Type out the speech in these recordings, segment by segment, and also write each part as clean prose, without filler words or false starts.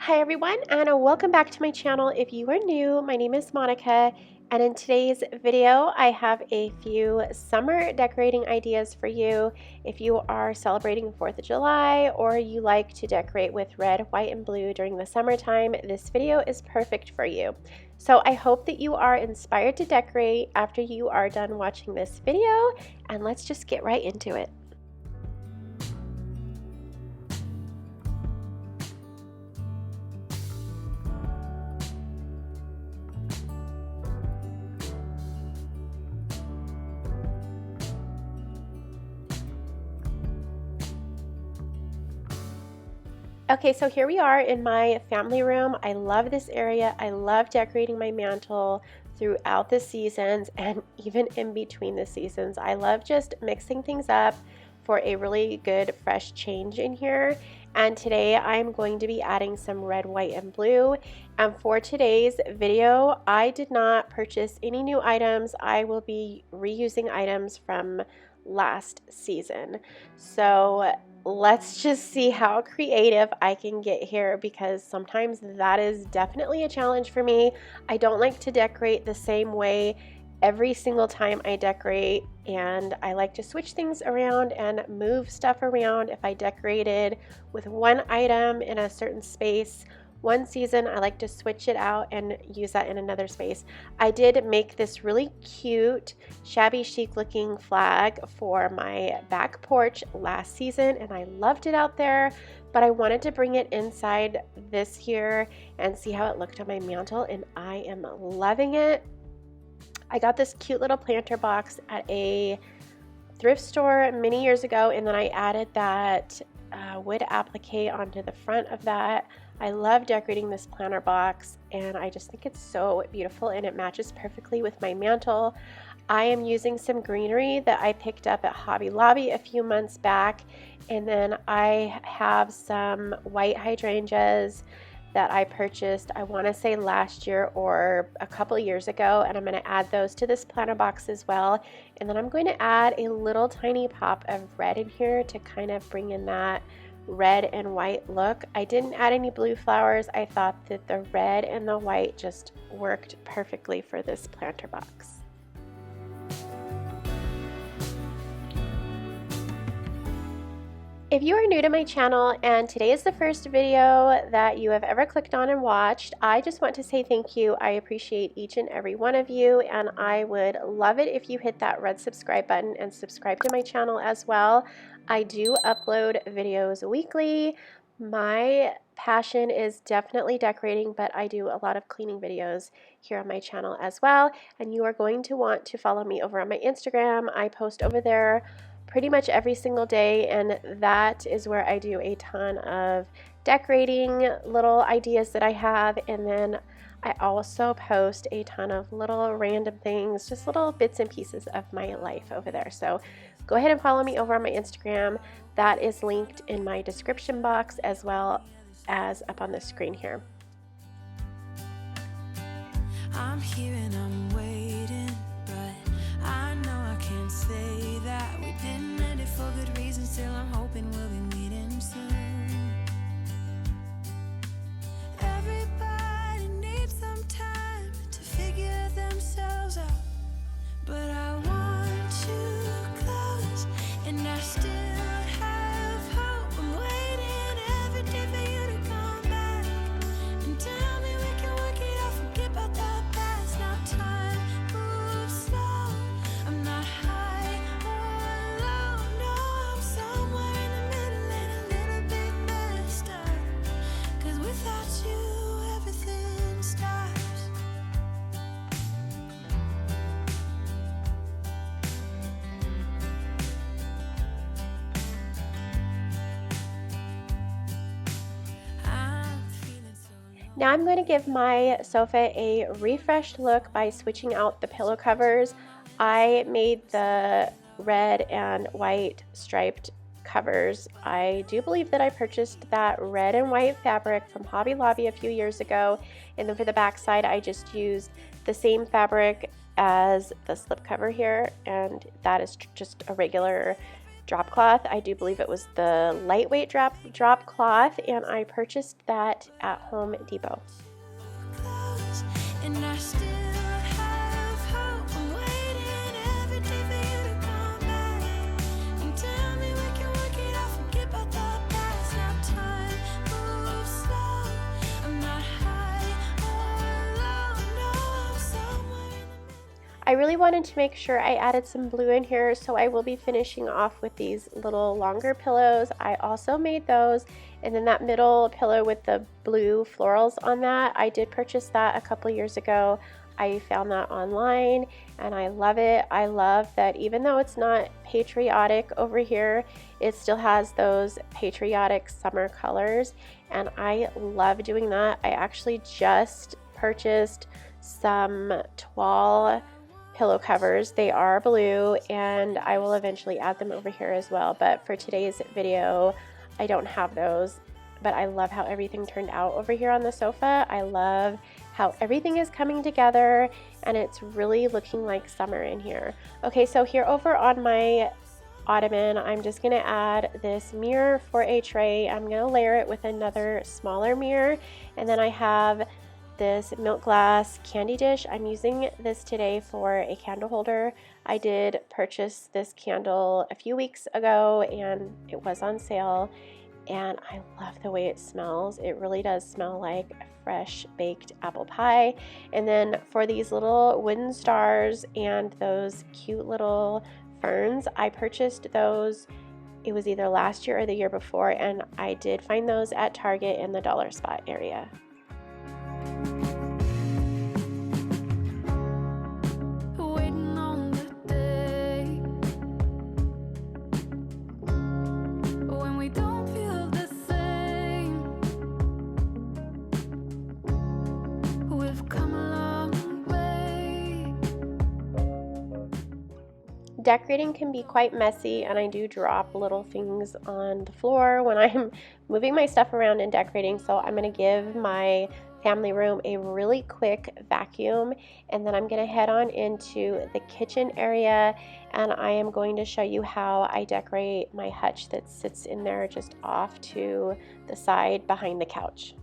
Hi everyone, and welcome back to my channel. If you are new, my name is Monica, and in today's video I have a few summer decorating ideas for you. If you are celebrating 4th of July or you like to decorate with red, white, and blue during the summertime, this video is perfect for you. So I hope that you are inspired to decorate after you are done watching this video, and let's just get right into it. Okay, so here we are in my family room. I love this area. I love decorating my mantle throughout the seasons and even in between the seasons. I love just mixing things up for a really good fresh change in here. And today I'm going to be adding some red, white, and blue. And for today's video, I did not purchase any new items. I will be reusing items from last season. So let's just see how creative I can get here, because sometimes that is definitely a challenge for me. I don't like to decorate the same way every single time I decorate, and I like to switch things around and move stuff around. If I decorated with one item in a certain space one season, I like to switch it out and use that in another space. I did make this really cute shabby chic looking flag for my back porch last season, and I loved it out there, but I wanted to bring it inside this here and see how it looked on my mantle, and I am loving it. I got this cute little planter box at a thrift store many years ago, and then I added that wood applique onto the front of that. I love decorating this planter box, and I just think it's so beautiful, and it matches perfectly with my mantle. I am using some greenery that I picked up at Hobby Lobby a few months back, and then I have some white hydrangeas that I purchased, I want to say last year or a couple years ago, and I'm going to add those to this planter box as well. And then I'm going to add a little tiny pop of red in here to kind of bring in that red and white look. I didn't add any blue flowers. I thought that the red and the white just worked perfectly for this planter box. If you are new to my channel and today is the first video that you have ever clicked on and watched, I just want to say thank you. I appreciate each and every one of you, and I would love it if you hit that red subscribe button and subscribe to my channel as well. I do upload videos weekly. My passion is definitely decorating, but I do a lot of cleaning videos here on my channel as well, and you are going to want to follow me over on my Instagram. I post over there pretty much every single day, and that is where I do a ton of decorating little ideas that I have, and then I also post a ton of little random things, just little bits and pieces of my life over there. So go ahead and follow me over on my Instagram. That is linked in my description box as well as up on the screen here. I'm here and I'm waiting, but I know I can't say that we didn't end it for good reason. Still I'm hoping we'll be meeting soon. Everybody needs some time to figure themselves out, but I want you close, and I still have hope. I'm waiting every day for you to come back and tell me we can work it out, forget about the past. Now time moves slow. I'm not high or low, no, I'm somewhere in the middle and a little bit messed up, 'cause without you everything stops. Now I'm going to give my sofa a refreshed look by switching out the pillow covers. I made the red and white striped covers. I do believe that I purchased that red and white fabric from Hobby Lobby a few years ago, and then for the back side I just used the same fabric as the slip cover here, and that is just a regular drop cloth. I do believe it was the lightweight drop cloth, and I purchased that at Home Depot. And I still have hope. I'm waiting every day for you to come back and tell me we can work it out. Forget about the past. Now time moves slow. I'm not high or low. No, I'm somewhere in the middle. I really wanted to make sure I added some blue in here, so I will be finishing off with these little longer pillows. I also made those, and then that middle pillow with the blue florals on that, I did purchase that a couple years ago. I found that online and I love it. I love that even though it's not patriotic over here, it still has those patriotic summer colors, and I love doing that. I actually just purchased some toile pillow covers. They are blue, and I will eventually add them over here as well, but for today's video I don't have those. But I love how everything turned out over here on the sofa. I love how everything is coming together, and it's really looking like summer in here. Okay, so here over on my ottoman, I'm just gonna add this mirror for a tray. I'm gonna layer it with another smaller mirror, and then I have this milk glass candy dish. I'm using this today for a candle holder. I did purchase this candle a few weeks ago and it was on sale, and I love the way it smells. It really does smell like fresh baked apple pie. And then for these little wooden stars and those cute little ferns, I purchased those, it was either last year or the year before, and I did find those at Target in the dollar spot area. Waiting on the day when we don't feel the same. We've come a long way. Decorating can be quite messy, and I do drop little things on the floor when I'm moving my stuff around and decorating, so I'm going to give my family room a really quick vacuum, and then I'm going to head on into the kitchen area, and I am going to show you how I decorate my hutch that sits in there just off to the side behind the couch.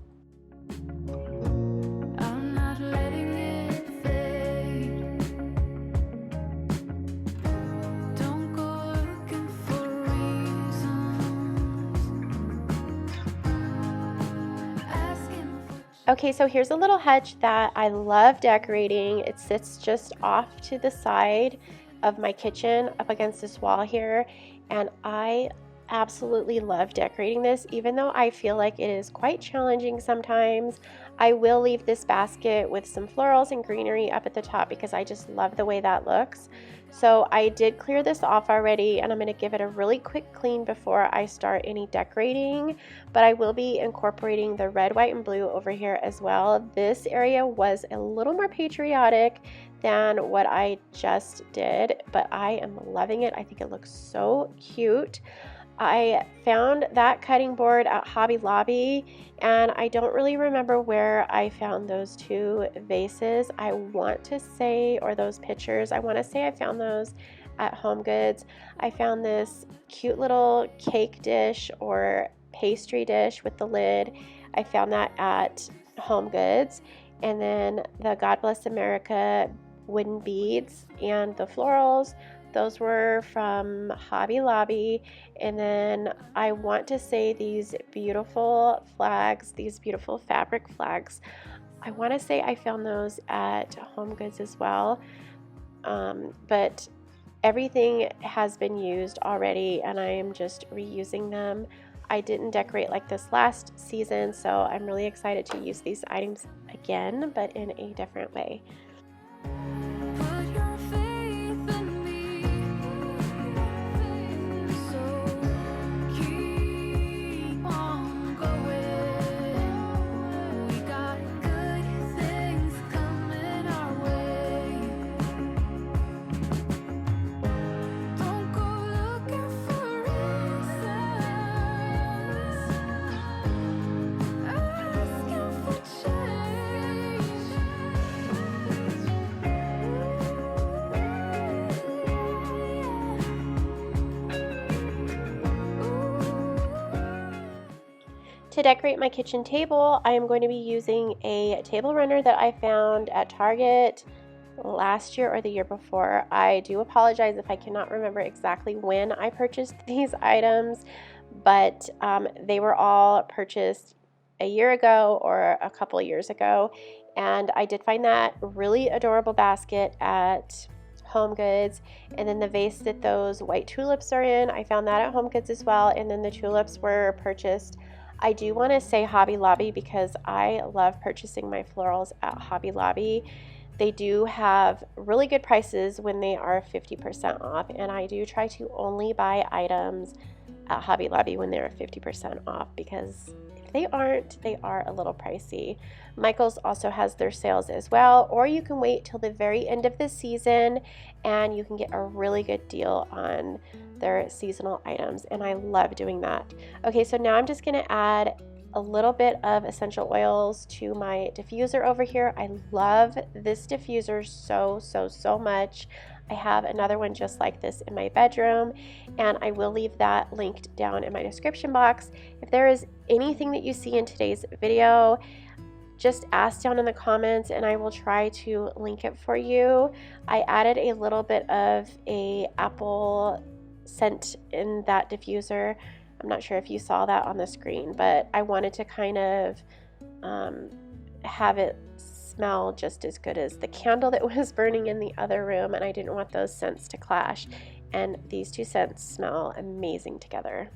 I'm not letting it fade. Don't go looking for reasons. Asking for Okay, so here's a little hutch that I love decorating. It sits just off to the side of my kitchen up against this wall here, and I absolutely love decorating this, even though I feel like it is quite challenging sometimes. I will leave this basket with some florals and greenery up at the top because I just love the way that looks. So I did clear this off already, and I'm going to give it a really quick clean before I start any decorating, but I will be incorporating the red, white, and blue over here as well. This area was a little more patriotic than what I just did, but I am loving it. I think it looks so cute. I found that cutting board at Hobby Lobby, and I don't really remember where I found those two vases. I want to say, or those pictures, I want to say I found those at Home Goods. I found this cute little cake dish or pastry dish with the lid. I found that at Home Goods. And then the God Bless America wooden beads and the florals, those were from Hobby Lobby. And then I want to say these beautiful flags, these beautiful fabric flags, I want to say I found those at Home Goods as well. But everything has been used already, and I am just reusing them. I didn't decorate like this last season, so I'm really excited to use these items again, but in a different way. Put your faith in me, so keep on going. We got good things coming our way. Don't go looking for reasons, asking for change. To decorate my kitchen table, I am going to be using a table runner that I found at Target last year or the year before. I do apologize if I cannot remember exactly when I purchased these items, but they were all purchased a year ago or a couple of years ago, and I did find that really adorable basket at Home Goods, and then the vase that those white tulips are in, I found that at Home Goods as well, and then the tulips were purchased. I do want to say Hobby Lobby because I love purchasing my florals at Hobby Lobby. They do have really good prices when they are 50% off, and I do try to only buy items at Hobby Lobby when they're 50% off, because if they aren't, they are a little pricey. Michael's also has their sales as well, or you can wait till the very end of the season and you can get a really good deal on their seasonal items, and I love doing that. Okay, so now I'm just going to add a little bit of essential oils to my diffuser over here. I love this diffuser so much. I have another one just like this in my bedroom, and I will leave that linked down in my description box. If there is anything that you see in today's video, just ask down in the comments and I will try to link it for you. I added a little bit of a apple scent in that diffuser. I'm not sure if you saw that on the screen, but I wanted to kind of have it smell just as good as the candle that was burning in the other room, and I didn't want those scents to clash. And these two scents smell amazing together.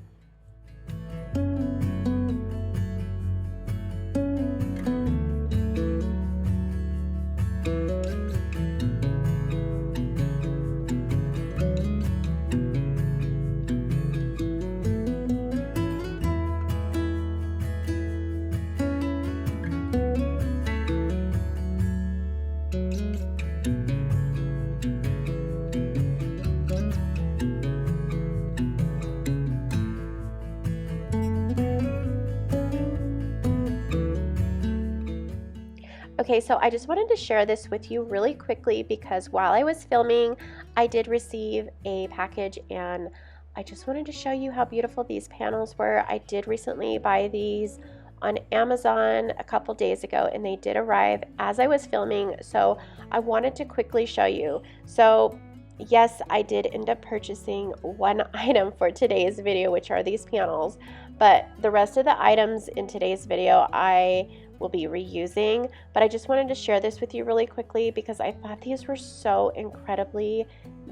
Okay, so I just wanted to share this with you really quickly because while I was filming, I did receive a package, and I just wanted to show you how beautiful these panels were. I did recently buy these on Amazon a couple days ago, and they did arrive as I was filming, so I wanted to quickly show you. So yes, I did end up purchasing one item for today's video, which are these panels, but the rest of the items in today's video I will be reusing, but I just wanted to share this with you really quickly because I thought these were so incredibly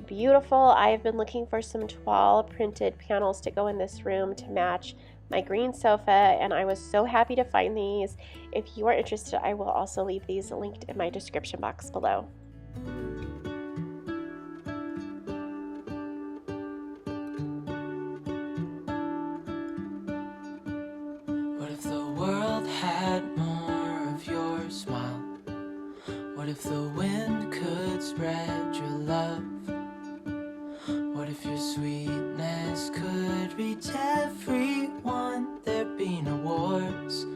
beautiful. I have been looking for some toile printed panels to go in this room to match my green sofa, and I was so happy to find these. If you are interested, I will also leave these linked in my description box below. What if the world had more of your smile? What if the wind could spread your love? What if your sweetness could reach everyone? There'd be no wars.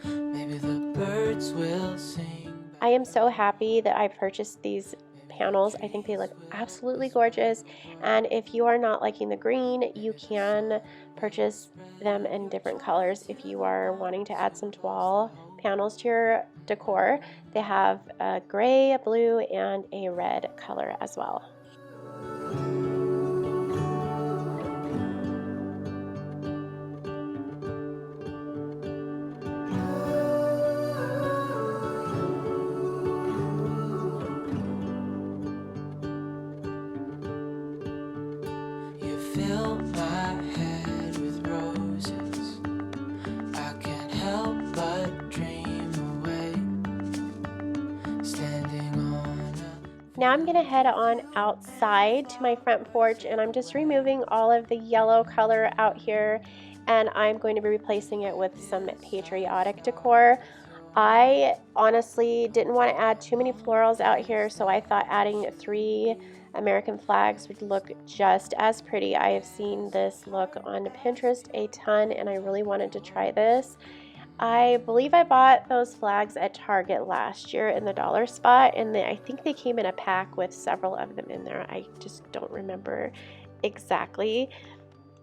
Maybe the birds will sing. I am so happy that I purchased these panels. I think they look absolutely gorgeous, and if you are not liking the green, you can purchase them in different colors. If you are wanting to add some toile panels to your decor, they have a gray, a blue, and a red color as well. Fill my head with roses. I can't help but dream away. Standing on Now I'm going to head on outside to my front porch, and I'm just removing all of the yellow color out here, and I'm going to be replacing it with some patriotic decor. I honestly didn't want to add too many florals out here, so I thought adding 3 American flags would look just as pretty. I have seen this look on Pinterest a ton, and I really wanted to try this. I believe I bought those flags at Target last year in the dollar spot, and I think they came in a pack with several of them in there. I just don't remember exactly.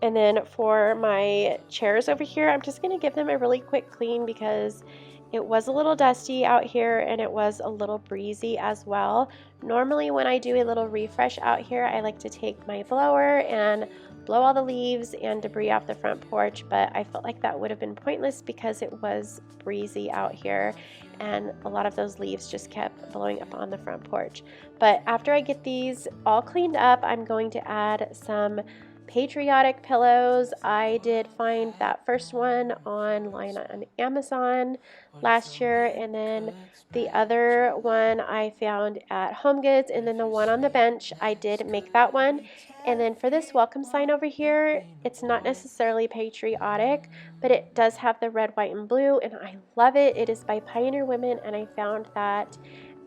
And then for my chairs over here, I'm just going to give them a really quick clean because it was a little dusty out here and it was a little breezy as well. Normally when I do a little refresh out here, I like to take my blower and blow all the leaves and debris off the front porch, but I felt like that would have been pointless because it was breezy out here and a lot of those leaves just kept blowing up on the front porch. But after I get these all cleaned up, I'm going to add some patriotic pillows. I did find that first one online on Amazon last year, and then the other one I found at Home Goods, and then the one on the bench, I did make that one. And then for this welcome sign over here, it's not necessarily patriotic, but it does have the red, white, and blue, and I love it. It is by Pioneer Women, and I found that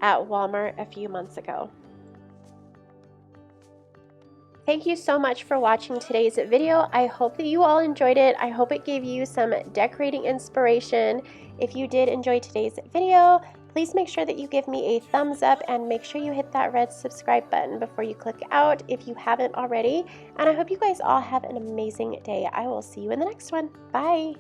at Walmart a few months ago. Thank you so much for watching today's video. I hope that you all enjoyed it. I hope it gave you some decorating inspiration. If you did enjoy today's video, please make sure that you give me a thumbs up and make sure you hit that red subscribe button before you click out if you haven't already. And I hope you guys all have an amazing day. I will see you in the next one. Bye.